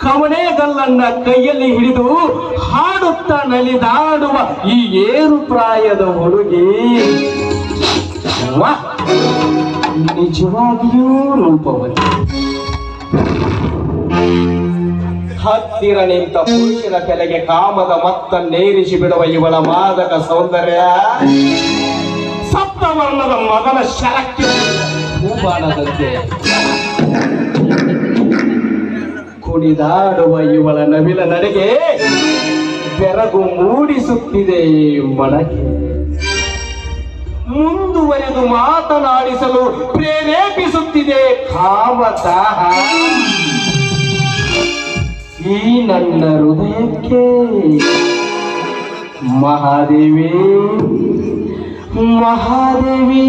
ಕವಣೆಗಲ್ಲನ್ನ ಕೈಯಲ್ಲಿ ಹಿಡಿದು ಹಾಡುತ್ತಾ ನಲಿದಾಡುವ ಈ ಏರು ಪ್ರಾಯದ ಹುಡುಗಿ ನಿಜವಾಗಿಯೂ ರೂಪವತಿ. ಹತ್ತಿರ ನಿಂತ ಪುರುಷನ ತಲೆಗೆ ಕಾಮದ ಮತ್ತನ್ನೇರಿಸಿ ಬಿಡುವ ಇವಳ ಮಾದಕ ಸೌಂದರ್ಯ ಸಪ್ತವರ್ಣದ ಮಗನ ಶರಕ್ಕೆ ಹೂಬಾಣದಂತೆ ಕುಣಿದಾಡುವ ಇವಳ ನವಿಲ ನಡೆಗೆ ಬೆರಗು ಮೂಡಿಸುತ್ತಿದೆ ಮನಗೆ. ಮುಂದುವರೆದು ಮಾತನಾಡಿಸಲು ಪ್ರೇರೇಪಿಸುತ್ತಿದೆ ಕಾಮದಾಹ. ಈ ನನ್ನ ಹೃದಯಕ್ಕೆ ಮಹಾದೇವಿ ಮಹಾದೇವಿ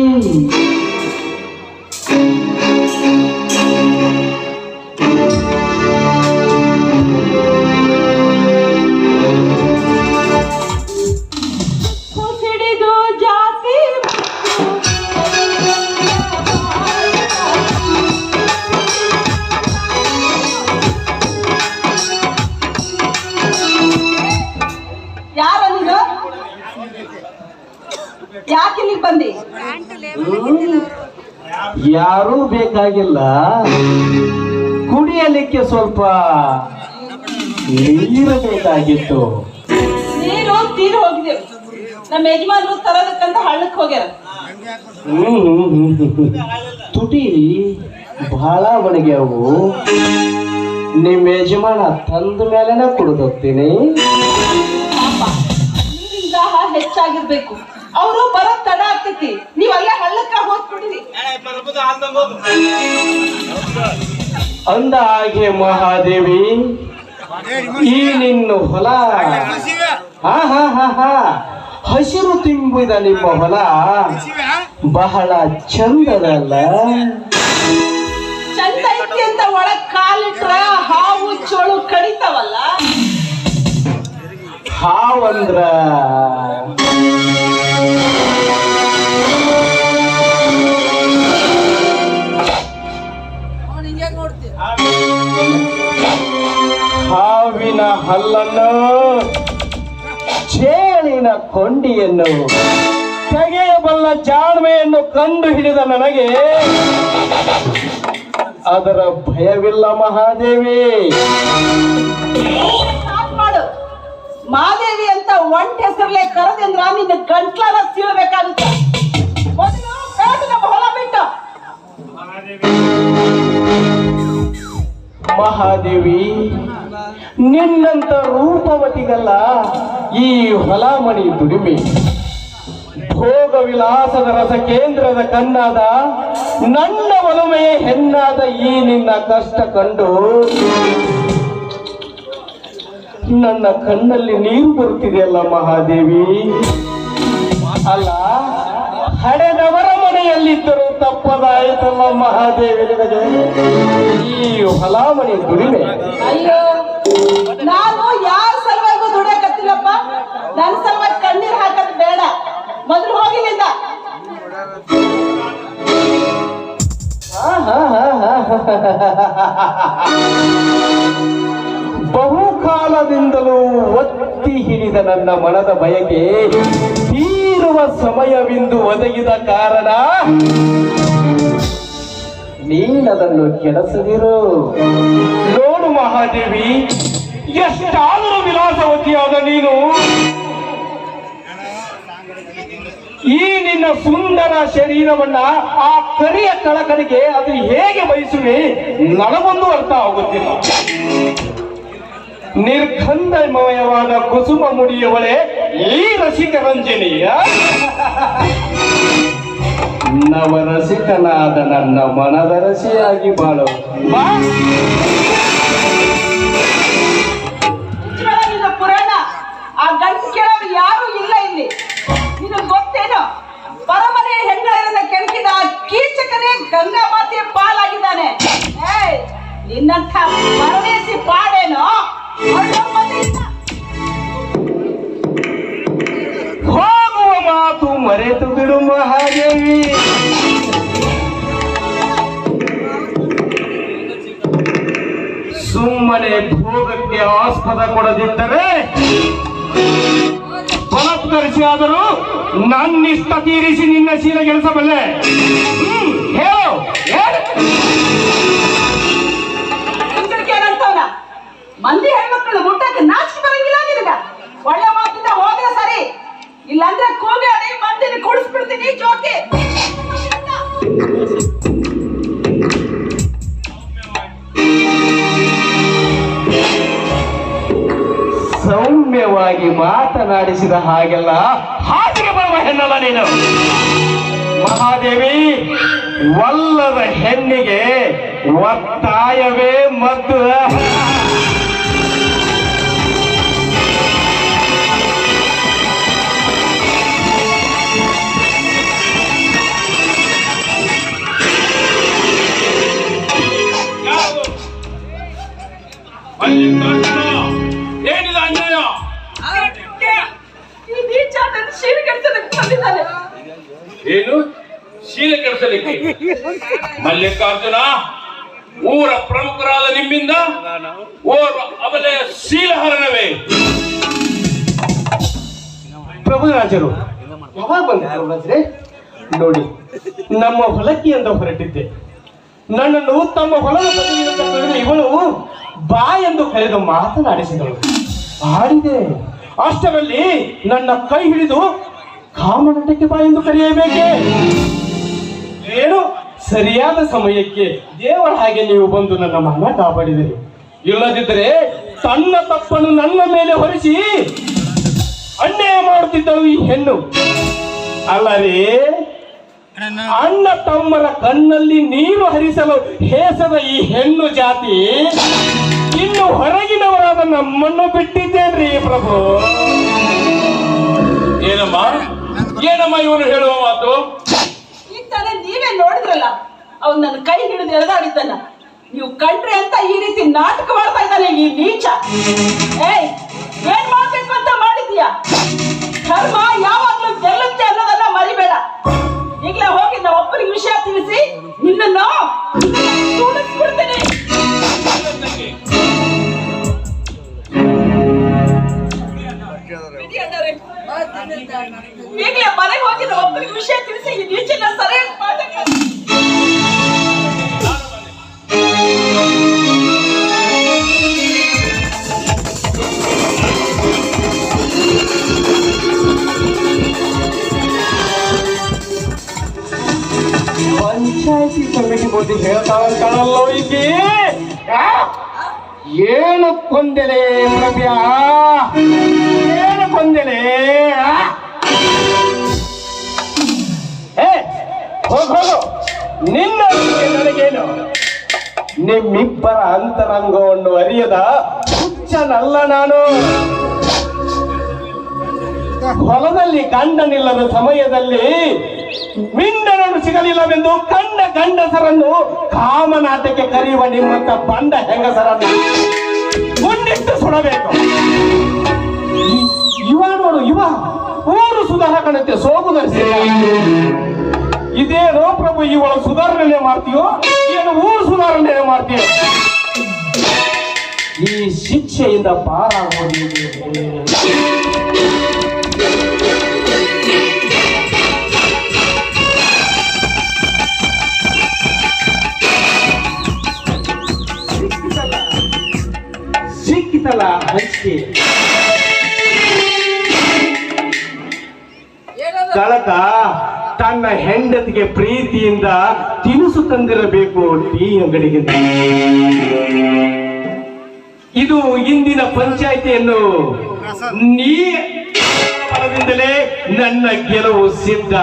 ಯಾರೂ ಬೇಕಾಗಿಲ್ಲ, ಕುಡಿಯಲಿಕ್ಕೆ ಸ್ವಲ್ಪ ನೀರು ಬೇಕಾಗಿತ್ತು. ನೀರು ತೀರು ಹೋಗಿದೆ. ನಮ್ಮ ಯಜಮಾನರು ತರೋದಕ್ಕಂತ ಹಳ್ಳಕ್ಕೆ ಹೋಗ್ಯಾರ. ತುಟಿ ಬಹಳ ಒಣಗ್ಯಾವು. ನಿಮ್ಮ ಯಜಮಾನ ತಂದ ಮೇಲೆನ ಕುಡಿದೋಗ್ತೀನಿ. ನೀರಿನ ದಾಹ ಹೆಚ್ಚಾಗಿರ್ಬೇಕು. ಅವರು ಬರೋ ತಡ ಆಗ್ತೈತಿ. ನೀವ್ ಅಲ್ಲೇ ಹಳ್ಳಕ್ಕ ಹೋಗ್ಬಿಡ್ರಿ. ಅಂದ ಹಾಗೆ ಮಹಾದೇವಿ, ಈ ನಿನ್ನ ಹೊಲ ಹಸಿರು ತುಂಬಿದ ನಿಮ್ಮ ಹೊಲ ಬಹಳ ಚಂದದಲ್ಲ. ಚಂದ ಐತಿ ಅಂತ ಒಳಗ್ ಕಾಲಿಟ್ರ ಹಾವು ಚೋಳು ಕಡಿತಾವಲ್ಲ. ಹಾವಂದ್ರ ಹಾವಿನ ಹಲ್ಲನ್ನು, ಚೇಳಿನ ಕೊಂಡಿಯನ್ನು ತೆಗೆಯಬಲ್ಲ ಜಾಣ್ಮೆಯನ್ನು ಕಂಡು ಹಿಡಿದ ನನಗೆ ಅದರ ಭಯವಿಲ್ಲ ಮಹಾದೇವಿ. ಮಾಡು ಮಾದೇವಿ ಅಂತ ಒಂಟೆ ಹೆಸರಲ್ಲೇ ಕರೆದಂದ್ರ ನಿನ್ನ ಗಂಟ್ಲನ ಸೀಳಬೇಕಾಗುತ್ತೆ. ಮೊದಲು ಬೇಡ ನಮ್ಮ ಹೊಲ ಬಿಟ್ಟು. ಮಹಾದೇವಿ, ನಿನ್ನಂತ ರೂಪವತಿಗಲ್ಲ ಈ ಹೊಲಮಣಿ ದುಡಿಮೆ. ಭೋಗ ವಿಲಾಸದ ರಸ ಕೇಂದ್ರದ ಕಣ್ಣಾದ ನನ್ನ ಒಲುಮೆಯ ಹೆಣ್ಣಾದ ಈ ನಿನ್ನ ಕಷ್ಟ ಕಂಡು ನನ್ನ ಕಣ್ಣಲ್ಲಿ ನೀರು ಬರುತ್ತಿದೆಯಲ್ಲ ಮಹಾದೇವಿ. ಅಲ್ಲ, ಹಡೆದವರ ಮನೆಯಲ್ಲಿದ್ದರೂ ತಪ್ಪದಾಯಿತಲ್ಲ ಮಹಾದೇವಿ ನಿನಗೆ ಈ ಹೊಲಾಮಣಿ ದುಡಿಮೆ. ಅಯ್ಯೋ, ನಾನು ಯಾರ ಸಲುವಾಗಿ ದುಡಿಯಕತ್ತಿಲ್ಲಪ್ಪ. ನನ್ನ ಸಲುವಾಗಿ ಕಣ್ಣೀರ್ ಹಾಕದ್ ಬೇಡ. ಮೊದಲು ಹೋಗಿಲ್ಲಿಂದ. ಬಹುಕಾಲದಿಂದಲೂ ಒತ್ತಿ ಹಿಡಿದ ನನ್ನ ಮನದ ಬಯಕೆ ತೀರುವ ಸಮಯವಿಂದು ಒದಗಿದ ಕಾರಣ ನೀನದನ್ನು ಕೆಡಿಸದಿರು. ನೋಡು ಮಹಾದೇವಿ, ಎಷ್ಟಾದರೂ ವಿಲಾಸವತಿಯಾದ ನೀನು ಈ ನಿನ್ನ ಸುಂದರ ಶರೀರವನ್ನ ಆ ಕರಿಯ ಕಳಕಳಿಗೆ ಅದು ಹೇಗೆ ಬಯಸುವೆ ನನಗೊಂದು ಅರ್ಥ ಆಗುತ್ತಿಲ್ಲ. ನಿರ್ಗಂಧಮಯವಾದ ಕುಸುಮ ಮುಡಿಯವಳೆ ಈ ರಸಿಕ ರಂಜನೀಯ ನವರಸಿಕನಾದ ನನ್ನ ಮನದ ರಸಿಯಾಗಿ ಬಾಳು. ಪುರಾಣ ಆ ಗಂಟು ಕೇಳೋರು ಯಾರು ಇಲ್ಲ ಇಲ್ಲಿ. ನಿನಗೆ ಗೊತ್ತೇನೋ, ಪರಮನೆಯ ಹೆಣ್ಣುಗಳನ್ನ ಕೆಣಕಿದ ಕೀಚಕನೇ ಗಂಗಾ ಮಾತೆಯ ಪಾಲಾಗಿದ್ದಾನೆ. ನಿನ್ನಂಥ ಪರದೇಸಿ ಪಾಡೇನೋ. ಹೋಗುವ ಮಾತು ಮರೆತು ಬಿಡು ಮಹಾದೇವಿ. ಸುಮ್ಮನೆ ಭೋಗಕ್ಕೆ ಆಸ್ಪದ ಕೊಡದಿದ್ದರೆ ಬಲತ್ಕರಿಸಿ ಆದರೂ ನನ್ನಿಷ್ಟ ತೀರಿಸಿ ನಿನ್ನ ಶೀಲಗೆಳಿಸಬಲ್ಲೆ. ಹೇಳು ಏನಂತವನ ಮಂದಿ ಹೆಣ್ಮಕ್ಳು ಮುಟ್ಟಕ್ಕೆ ನಾಚಿಕೆ ಬರಂಗಿಲ್ಲ ನಿನಗ. ಒಳ್ಳೆ ಮಾತಿಂದ ಹೋದ್ರೆ ಸರಿ, ಇಲ್ಲಾಂದ್ರೆ ಕೂಗಾಡಿ ಮಂದಿನ ಕುಡಿಸ್ಬಿಡ್ತೀನಿ ಜೋಕಿ. ಸೌಮ್ಯವಾಗಿ ಮಾತನಾಡಿಸಿದ ಹಾಗೆಲ್ಲ ಹಾಸಿಗೆ ಬರುವ ಹೆಣ್ಣಲ್ಲ ನೀನು. ಮಹಾದೇವಿ, ಒಲ್ಲದ ಹೆಣ್ಣಿಗೆ ಒತ್ತಾಯವೇ ಮದ್ದು. ಏನಿದ ಅನ್ಯಾಯ? ಈ ನೀಚ ನನ್ನ ಶೀಲ ಕೆಡಿಸೋದಕ್ಕೆ ಬಂದಿದ್ದಾನೆ. ಏನು ಶೀಲ ಕೆಡಿಸಲಿಕ್ಕೆ? ಮಲ್ಲಿಕಾರ್ಜುನ, ಊರ ಪ್ರಮುಖರಾದ ನಿಮ್ಮಿಂದ ಓರ್ವ ಅಬಲೆಯ ಶೀಲಹರಣವೇ? ಪ್ರಭುರಾಜರು ಯಾವಾಗ ಬಂದ್ರೆ ನೋಡಿ, ನಮ್ಮ ಹೊಲಕ್ಕೆ ಅಂತ ಹೊರಟಿದ್ದೆ. ನನ್ನನ್ನು ತಮ್ಮ ಹೊಲದ ಬದಿಯಿಂದ ಕರೆದು ಇವಳು ಬಾ ಎಂದು ಕರೆದು ಮಾತನಾಡಿಸಿದಳು. ಆಡಿದೆ. ಅಷ್ಟರಲ್ಲಿ ನನ್ನ ಕೈ ಹಿಡಿದು ಕಾಮನಟಕ್ಕೆ ಬಾ ಎಂದು ಕರೆಯಬೇಕೆ? ಏನು ಸರಿಯಾದ ಸಮಯಕ್ಕೆ ದೇವರ ಹಾಗೆ ನೀವು ಬಂದು ನನ್ನ ಮನ ಕಾಪಾಡಿದಿರಿ. ಇಲ್ಲದಿದ್ದರೆ ತನ್ನ ತಪ್ಪನ್ನು ನನ್ನ ಮೇಲೆ ಹೊರಿಸಿ ಅನ್ಯಾಯ ಮಾಡುತ್ತಿದ್ದಳು ಈ ಹೆಣ್ಣು. ಅಲ್ಲರೇ, ಅಣ್ಣ ತಮ್ಮರ ಕಣ್ಣಲ್ಲಿ ನೀರು ಹರಿಸಲು ಹೇಸದ ಈ ಹೆಣ್ಣು ಜಾತಿ ಇನ್ನು ಹೊರಗಿನವರಾದ ನಮ್ಮನ್ನು ಬಿಟ್ಟಿದ್ದೇನ್ರಿ ಪ್ರಭು. ಏನಮ್ಮ ಏನಮ್ಮ ಇವನು ಹೇಳುವ ಮಾತು? ಈಗ ತಾನೇ ನೀವೇ ನೋಡಿದ್ರಲ್ಲ, ಅವ್ನು ನನ್ನ ಕೈ ಹಿಡಿದು ಎಳೆದಾಡಿದ್ದನ್ನ. ನೀವು ಕಂಡ್ರೆ ಅಂತ ಈ ರೀತಿ ನಾಟಕ ಮಾಡ್ತಾ ಇದ್ದಾನೆ ಈ ನೀಚ. ಏಯ್, ಏನ್ ಮಾಡ್ಬೇಕು ಅಂತ ಮಾಡಿದ್ಯಾ? ಧರ್ಮ ಯಾವಾಗ್ಲೂ ಗೆಲ್ಲುತ್ತೆ ಅನ್ನೋದನ್ನ ಮರಿಬೇಡ. ಈಗಲೇ ಹೋಗಿ ನಾವು ಒಬ್ಬರಿಗೆ ವಿಷಯ ತಿಳಿಸಿ ನಿನ್ನನ್ನು ತುಳಿಸ್ಬಿಡ್ತೀನಿ. ಈಗಲೇ ಮನೆಗೆ ಹೋಗಿ ನಾವು ಒಬ್ಬರಿಗೆ ವಿಷಯ ತಿಳಿಸಿ ಈ ನೀಚನ ಸರಿಯಾಗಿ ಮಾತಾಡ್ತೀನಿ. ಪಂಚಾಯತಿ ಕಮಿಟಿ ಬುದ್ಧಿ ಹೇಳ್ತಾಳಲ್ಲೋ ಈಕೆ. ಏನು ಕೊಂದೆಲೆ ಪ್ರಭ್ಯಾ, ಏನು ಕೊಂದೆಲೆ? ಹೋಗು, ನಿನ್ನ ನನಗೇನು? ನಿಮ್ಮಿಬ್ಬರ ಅಂತರಂಗವನ್ನು ಅರಿಯದ ಹುಚ್ಚನಲ್ಲ ನಾನು. ಹೊಲದಲ್ಲಿ ಗಂಡನಿಲ್ಲದ ಸಮಯದಲ್ಲಿ ಮಿಂಡನನ್ನು ಸಿಗಲಿಲ್ಲವೆಂದು ಕಂಡ ಗಂಡಸರನ್ನು ಕಾಮನಾಟಕ್ಕೆ ಕರೆಯುವ ನಿಮ್ಮಂತ ಬಂಡ ಹೆಂಗಸರನ್ನು ಮುಂದಿಟ್ಟು ಸುಡಬೇಕು. ಇವ ನೋಡು, ಇವ ಊರು ಸುಧಾರಕನಂತೆ ಸೋಗು ಧರಿಸಿ. ಇದೇನೋ ಪ್ರಭು, ಇವಳ ಸುಧಾರಣೆ ಮಾಡ್ತೀಯೋ ಏನು ಊರು ಸುಧಾರಣೆ ಮಾಡ್ತೀಯೋ? ಈ ಶಿಕ್ಷೆಯಿಂದ ಪಾರಾಗೋದು ಸಿಕ್ಕಿತಲ್ಲ ಹಂಚಿಕೆ. ಕಳಕ ತನ್ನ ಹೆಂಡತಿಗೆ ಪ್ರೀತಿಯಿಂದ ತಿನಿಸು ತಂದಿರಬೇಕು ಟೀ ಅಂಗಡಿಗೆ. ಇದು ಇಂದಿನ ಪಂಚಾಯಿತಿಯನ್ನು ನೀ ಬಲದಿಂದಲೇ ನನ್ನ ಗೆಲುವು ಸಿದ್ಧ.